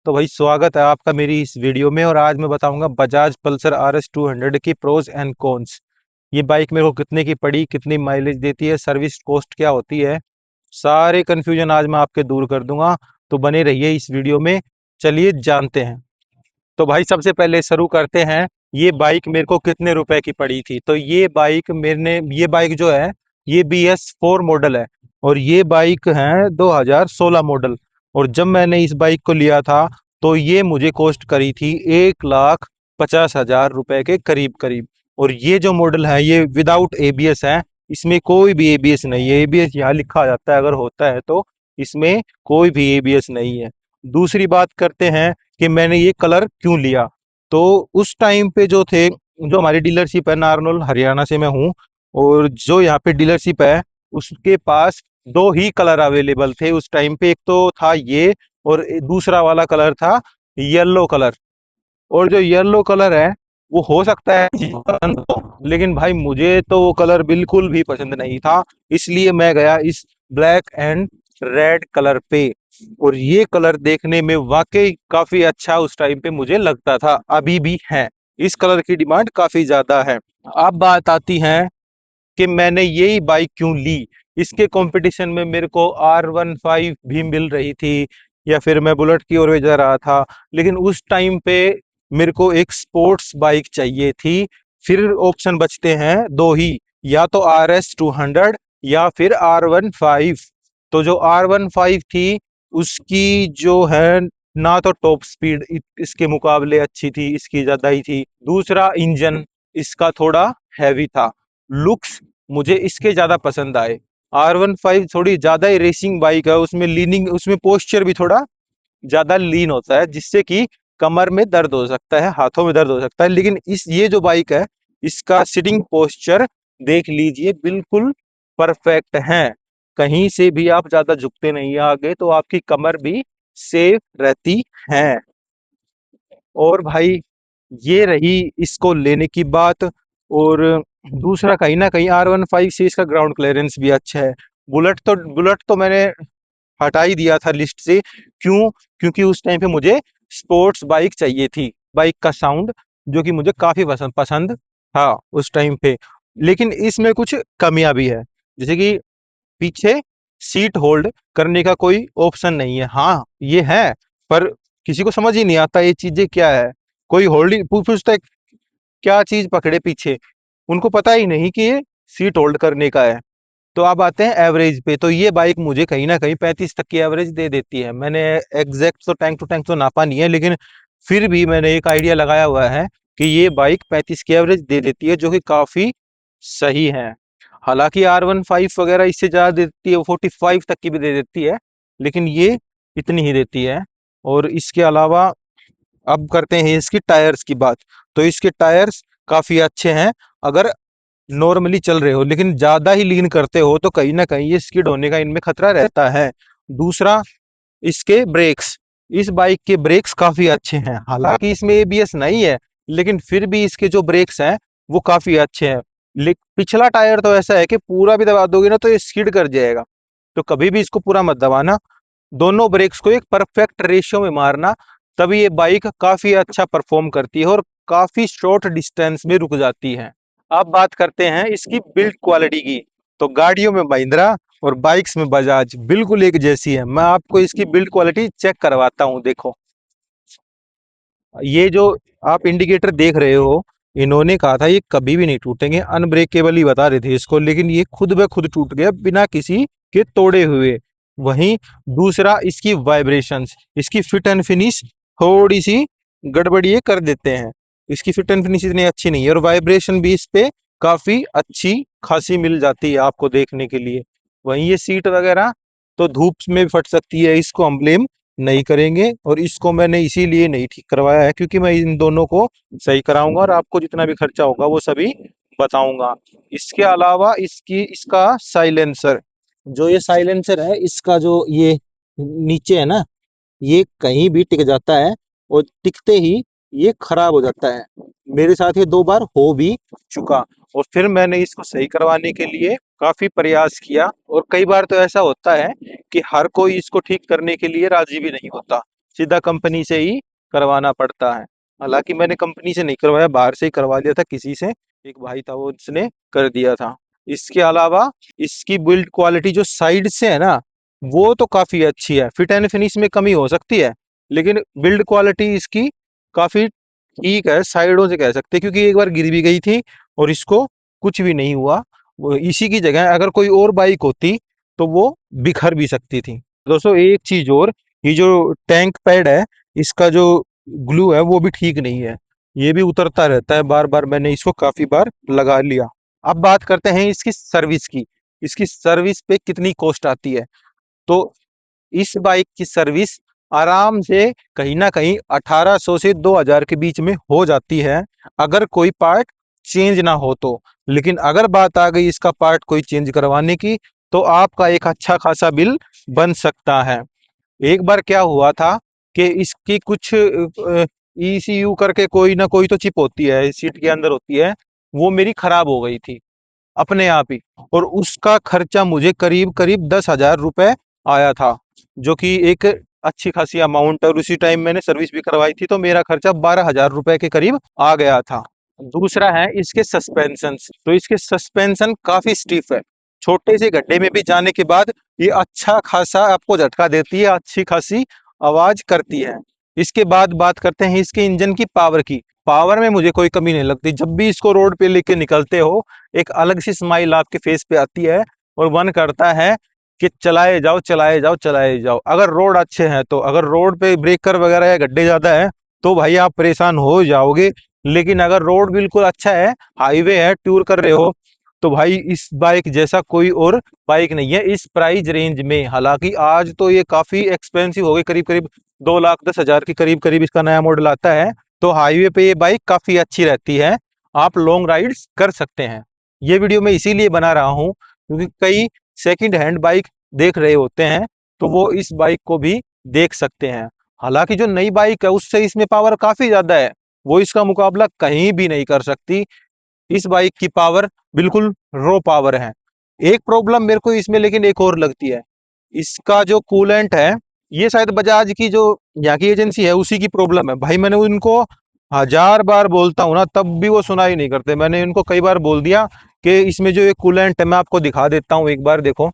तो भाई स्वागत है आपका मेरी इस वीडियो में। और आज मैं बताऊंगा बजाज पल्सर RS 200 की प्रोज एंड कॉन्स। ये बाइक मेरे को कितने की पड़ी, कितनी माइलेज देती है, सर्विस कॉस्ट क्या होती है, सारे कंफ्यूजन आज मैं आपके दूर कर दूंगा। तो बने रहिए इस वीडियो में। चलिए जानते हैं। तो भाई सबसे पहले शुरू करते हैं। ये बाइक मेरे को कितने रुपए की पड़ी थी? तो ये बाइक जो है ये BS4 मॉडल है। और ये बाइक है 2016 मॉडल। और जब मैंने इस बाइक को लिया था तो ये मुझे कॉस्ट करी थी 1,50,000 रुपए के करीब करीब। और ये जो मॉडल है ये विदाउट ABS है। इसमें कोई भी ABS नहीं है। ABS यहाँ लिखा जाता है अगर होता है तो, इसमें कोई भी ABS नहीं है। दूसरी बात करते हैं कि मैंने ये कलर क्यों लिया। तो उस टाइम पे जो हमारी डीलरशिप है, नारनौल हरियाणा से मैं हूँ। और जो यहाँ पे डीलरशिप है उसके पास दो ही कलर अवेलेबल थे उस टाइम पे। एक तो था ये, और दूसरा वाला कलर था येलो कलर। और जो येलो कलर है वो हो सकता है किसी को पसंद हो, लेकिन भाई मुझे तो वो कलर बिल्कुल भी पसंद नहीं था। इसलिए मैं गया इस ब्लैक एंड रेड कलर पे। और ये कलर देखने में वाकई काफी अच्छा उस टाइम पे मुझे लगता था, अभी भी है। इस कलर की डिमांड काफी ज्यादा है। अब बात आती है कि मैंने यही बाइक क्यों ली। इसके कंपटीशन में मेरे को R15 भी मिल रही थी, या फिर मैं बुलेट की ओर जा रहा था। लेकिन उस टाइम पे मेरे को एक स्पोर्ट्स बाइक चाहिए थी। फिर ऑप्शन बचते हैं दो ही, या तो RS 200 या फिर R15। तो जो R15 थी उसकी जो है ना तो टॉप स्पीड इसके मुकाबले अच्छी थी, इसकी ज्यादा ही थी। दूसरा इंजन इसका थोड़ा हैवी था। लुक्स मुझे इसके ज्यादा पसंद आए। R15 थोड़ी ज्यादा ही रेसिंग बाइक है, उसमें लीनिंग, उसमें पोस्चर भी थोड़ा ज्यादा लीन होता है, जिससे कि कमर में दर्द हो सकता है, हाथों में दर्द हो सकता है। लेकिन इस ये जो बाइक है इसका सिटिंग पोस्चर देख लीजिए, बिल्कुल परफेक्ट है। कहीं से भी आप ज्यादा झुकते नहीं हैं आगे, तो आपकी कमर भी सेफ रहती है। और भाई ये रही इसको लेने की बात। और दूसरा, कहीं ना कहीं R15 से इसका ग्राउंड क्लियरेंस भी अच्छा है। बुलेट तो मैंने हटा ही दिया था लिस्ट से। क्यों? क्योंकि उस टाइम पे मुझे स्पोर्ट्स बाइक चाहिए थी, बाइक का साउंड जो कि मुझे काफी पसंद पसंद था उस टाइम पे। लेकिन इसमें कुछ कमियां भी है, जैसे कि पीछे सीट होल्ड करने का कोई ऑप्शन नहीं है। हाँ ये है, पर किसी को समझ ही नहीं आता ये चीजें क्या है। कोई होल्डिंग पूछता है क्या चीज पकड़े पीछे, उनको पता ही नहीं कि ये सीट होल्ड करने का है। तो अब आते हैं एवरेज पे। तो ये बाइक मुझे कहीं ना कहीं 35 तक की एवरेज दे देती है। मैंने एग्जैक्ट तो टैंक टू टैंक तो नापा नहीं है, लेकिन फिर भी मैंने एक आइडिया लगाया हुआ है कि ये बाइक 35 की एवरेज दे देती है, जो कि काफी सही है। हालांकि R15 वगैरह इससे ज्यादा दे देती है, वो 45 तक की भी दे देती है, लेकिन ये इतनी ही देती है। और इसके अलावा अब करते हैं इसकी टायर्स की बात। तो इसके टायर्स काफी अच्छे हैं अगर नॉर्मली चल रहे हो, लेकिन ज्यादा ही लीन करते हो तो कहीं ना कहीं ये स्किड होने का इनमें खतरा रहता है। दूसरा, इसके ब्रेक्स, इस बाइक के ब्रेक्स काफी अच्छे हैं। हालांकि इसमें ABS नहीं है, लेकिन फिर भी इसके जो ब्रेक्स हैं वो काफी अच्छे हैं। लेकिन पिछला टायर तो ऐसा है कि पूरा भी दबा दोगे ना तो ये स्किड कर जाएगा। तो कभी भी इसको पूरा मत दबाना, दोनों ब्रेक्स को एक परफेक्ट रेशियो में मारना, तभी ये बाइक काफी अच्छा परफॉर्म करती है और काफी शॉर्ट डिस्टेंस में रुक जाती है। अब बात करते हैं इसकी बिल्ड क्वालिटी की। तो गाड़ियों में महिंद्रा और बाइक्स में बजाज बिल्कुल एक जैसी है। मैं आपको इसकी बिल्ड क्वालिटी चेक करवाता हूँ, देखो। ये जो आप इंडिकेटर देख रहे हो, इन्होंने कहा था ये कभी भी नहीं टूटेंगे, अनब्रेकेबल ही बता रहे थे इसको, लेकिन ये खुद ब खुद टूट गया बिना किसी के तोड़े हुए। वहीं दूसरा, इसकी वाइब्रेशंस, इसकी फिट एंड फिनिश थोड़ी सी गड़बड़ी ये कर देते हैं। इसकी फिट एंड फिनिश इतनी अच्छी नहीं है, और वाइब्रेशन भी इस पे काफी अच्छी खासी मिल जाती है आपको देखने के लिए। वहीं ये सीट वगैरह तो धूप में भी फट सकती है, इसको हम ब्लेम नहीं करेंगे। और इसको मैंने इसीलिए नहीं ठीक करवाया है क्योंकि मैं इन दोनों को सही कराऊंगा और आपको जितना भी खर्चा होगा वो सभी बताऊंगा। इसके अलावा इसका साइलेंसर, जो ये साइलेंसर है इसका, जो ये नीचे है ना, ये कहीं भी टिक जाता है और टिकते ही ये खराब हो जाता है। मेरे साथ ये दो बार हो भी चुका। और फिर मैंने इसको सही करवाने के लिए काफी प्रयास किया, और कई बार तो ऐसा होता है कि हर कोई इसको ठीक करने के लिए राजी भी नहीं होता। सीधा कंपनी से ही करवाना पड़ता है। हालांकि मैंने कंपनी से नहीं करवाया, बाहर से ही करवा लिया था किसी से, एक भाई था वो उसने कर दिया था। इसके अलावा इसकी बिल्ड क्वालिटी जो साइड से है ना, वो तो काफी अच्छी है। फिट एंड फिनिश में कमी हो सकती है, लेकिन बिल्ड क्वालिटी इसकी काफी ठीक है, साइडों से कह सकते हैं, क्योंकि एक बार गिर भी गई थी और इसको कुछ भी नहीं हुआ। वो इसी की जगह अगर कोई और बाइक होती तो वो बिखर भी सकती थी। दोस्तों एक चीज और, ये जो टैंक पैड है, इसका जो ग्लू है वो भी ठीक नहीं है, ये भी उतरता रहता है बार बार। मैंने इसको काफी बार लगा लिया। अब बात करते हैं इसकी सर्विस की। इसकी सर्विस पे कितनी कॉस्ट आती है? तो इस बाइक की सर्विस आराम से कहीं ना कहीं 1800 से 2000 के बीच में हो जाती है, अगर कोई पार्ट चेंज ना हो तो। लेकिन अगर बात आ गई इसका पार्ट कोई चेंज करवाने की, तो आपका एक अच्छा खासा बिल बन सकता है। एक बार क्या हुआ था कि इसकी कुछ ईसीयू करके कोई ना कोई तो चिप होती है सीट के अंदर होती है, वो मेरी खराब हो गई थी अपने आप ही। और उसका खर्चा मुझे करीब करीब 10,000 रुपए आया था, जो कि एक अच्छी खासी अमाउंट है। और उसी टाइम मैंने सर्विस भी करवाई थी, तो मेरा खर्चा 12,000 रुपए के करीब आ गया था। दूसरा है इसके सस्पेंशन। तो इसके सस्पेंशन काफी स्टिफ है, छोटे से गड्ढे में भी जाने के बाद ये अच्छा खासा आपको झटका देती है, अच्छी खासी आवाज करती है। इसके बाद बात करते हैं इसके इंजन की पावर की। पावर में मुझे कोई कमी नहीं लगती, जब भी इसको रोड पे लेके निकलते हो एक अलग सी स्माइल आपके फेस पे आती है, और मन करता है कि चलाए जाओ चलाए जाओ चलाए जाओ। अगर रोड अच्छे हैं तो, अगर रोड पे ब्रेकर वगैरह या गड्ढे ज्यादा है तो भाई आप परेशान हो जाओगे। लेकिन अगर रोड बिल्कुल अच्छा है, हाईवे है, टूर कर रहे हो, तो भाई इस बाइक जैसा कोई और बाइक नहीं है इस प्राइस रेंज में। हालांकि आज तो ये काफी एक्सपेंसिव हो गई, करीब करीब 2,10,000 के करीब करीब इसका नया मॉडल आता है। तो हाईवे पे ये बाइक काफी अच्छी रहती है, आप लॉन्ग राइड्स कर सकते हैं। ये वीडियो मैं इसीलिए बना रहा हूँ क्योंकि कई सेकंड हैंड बाइक देख रहे होते हैं, तो वो इस बाइक को भी देख सकते हैं। हालांकि जो नई बाइक है उससे इसमें पावर काफी ज्यादा है, वो इसका मुकाबला कहीं भी नहीं कर सकती। इस बाइक की पावर बिल्कुल रो पावर है। एक प्रॉब्लम मेरे को इसमें लेकिन एक और लगती है, इसका जो कूलेंट है, ये शायद बजाज की जो यहाँ की एजेंसी है उसी की प्रॉब्लम है। भाई मैंने उनको 1000 बार बोलता हूँ ना, तब भी वो सुना ही नहीं करते। मैंने इनको कई बार बोल दिया कि इसमें जो ये कूलेंट है, मैं आपको दिखा देता हूँ एक बार, देखो।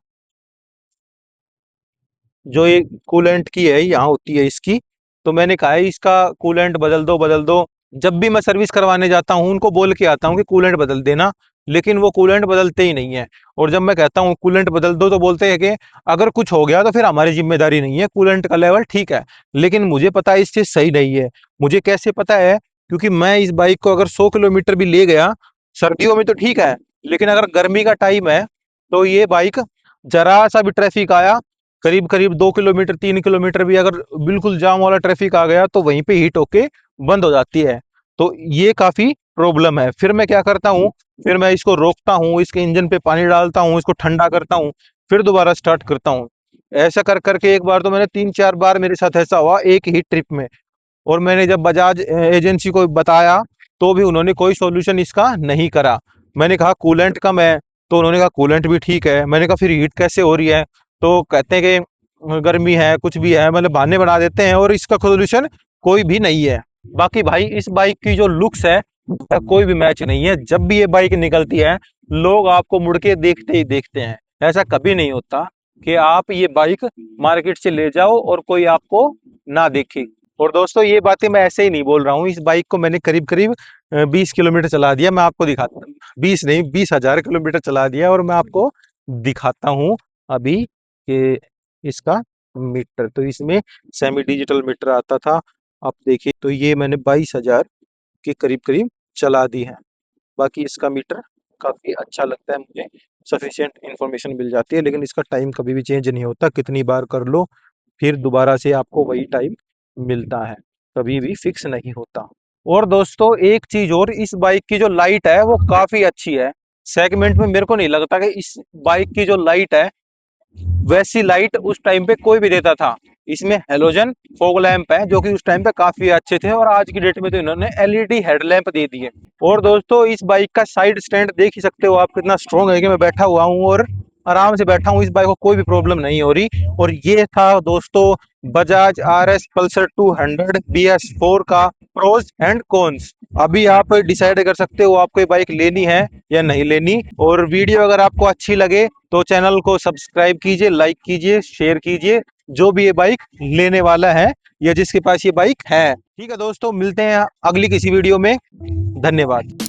जो ये कूलेंट की है यहाँ होती है इसकी, तो मैंने कहा है इसका कूलेंट बदल दो बदल दो। जब भी मैं सर्विस करवाने जाता हूँ उनको बोल के आता हूँ कि कूलेंट बदल देना, लेकिन वो कूलेंट बदलते ही नहीं है। और जब मैं कहता हूँ कूलेंट बदल दो तो बोलते हैं कि अगर कुछ हो गया तो फिर हमारी जिम्मेदारी नहीं है, कूलेंट का लेवल ठीक है। लेकिन मुझे पता है इस चीज सही नहीं है। मुझे कैसे पता है? क्योंकि मैं इस बाइक को अगर 100 किलोमीटर भी ले गया सर्दियों में तो ठीक है, लेकिन अगर गर्मी का टाइम है तो ये बाइक जरा सा भी ट्रैफिक आया, करीब करीब 2 किलोमीटर 3 किलोमीटर भी अगर बिल्कुल जाम वाला ट्रैफिक आ गया, तो वहीं पे हीट होके बंद हो जाती है। तो ये काफी प्रॉब्लम है। फिर मैं क्या करता हूँ, फिर मैं इसको रोकता हूँ, इसके इंजन पे पानी डालता हूँ, इसको ठंडा करता हूँ, फिर दोबारा स्टार्ट करता हूँ। ऐसा कर करके एक बार तो मैंने 3-4 बार मेरे साथ ऐसा हुआ एक ही ट्रिप में। और मैंने जब बजाज एजेंसी को बताया तो भी उन्होंने कोई सॉल्यूशन इसका नहीं करा। मैंने कहा कूलेंट कम है, तो उन्होंने कहा कूलेंट भी ठीक है। मैंने कहा फिर हीट कैसे हो रही है, तो कहते हैं कि गर्मी है, कुछ भी है, मतलब बहाने बना देते हैं, और इसका सॉल्यूशन कोई भी नहीं है। बाकी भाई इस बाइक की जो लुक्स है उसका कोई भी मैच नहीं है। जब भी ये बाइक निकलती है लोग आपको मुड़ के देखते ही देखते हैं। ऐसा कभी नहीं होता कि आप ये बाइक मार्केट से ले जाओ और कोई आपको ना देखे। और दोस्तों ये बातें मैं ऐसे ही नहीं बोल रहा हूँ, इस बाइक को मैंने करीब करीब 20 किलोमीटर चला दिया। मैं आपको दिखाता, 20 नहीं 20,000 किलोमीटर चला दिया, और मैं आपको दिखाता हूँ अभी कि इसका मीटर। तो इसमें सेमी डिजिटल मीटर आता था, आप देखिए, तो ये मैंने 22,000 के करीब करीब चला दी है। बाकी इसका मीटर काफी अच्छा लगता है मुझे, सफिशिएंट इंफॉर्मेशन मिल जाती है। लेकिन इसका टाइम कभी भी चेंज नहीं होता, कितनी बार कर लो फिर दोबारा से आपको वही टाइम मिलता है, कभी भी फिक्स नहीं होता। और दोस्तों एक चीज और, इस बाइक की जो लाइट है वो काफी अच्छी है। सेगमेंट में मेरे को नहीं लगता कि इस बाइक की जो लाइट है वैसी लाइट उस टाइम पे कोई भी देता था। इसमें हेलोजन फॉग लैंप है जो कि उस टाइम पे काफी अच्छे थे, और आज की डेट में तो इन्होंने एलईडी हेडलैम्प दे दिए। और दोस्तों इस बाइक का साइड स्टैंड देख ही सकते हो आप कितना स्ट्रॉन्ग है कि मैं बैठा हुआ हूँ और आराम से बैठा हूँ, इस बाइक को कोई भी प्रॉब्लम नहीं हो रही। और ये था दोस्तों Bajaj R S Pulsar 200 BS4 का प्रोज एंड कॉन्स। अभी आप डिसाइड कर सकते हो आपको ये बाइक लेनी है या नहीं लेनी। और वीडियो अगर आपको अच्छी लगे तो चैनल को सब्सक्राइब कीजिए, लाइक कीजिए, शेयर कीजिए, जो भी ये बाइक लेने वाला है या जिसके पास ये बाइक है। ठीक है दोस्तों, मिलते हैं अगली किसी वीडियो में। धन्यवाद।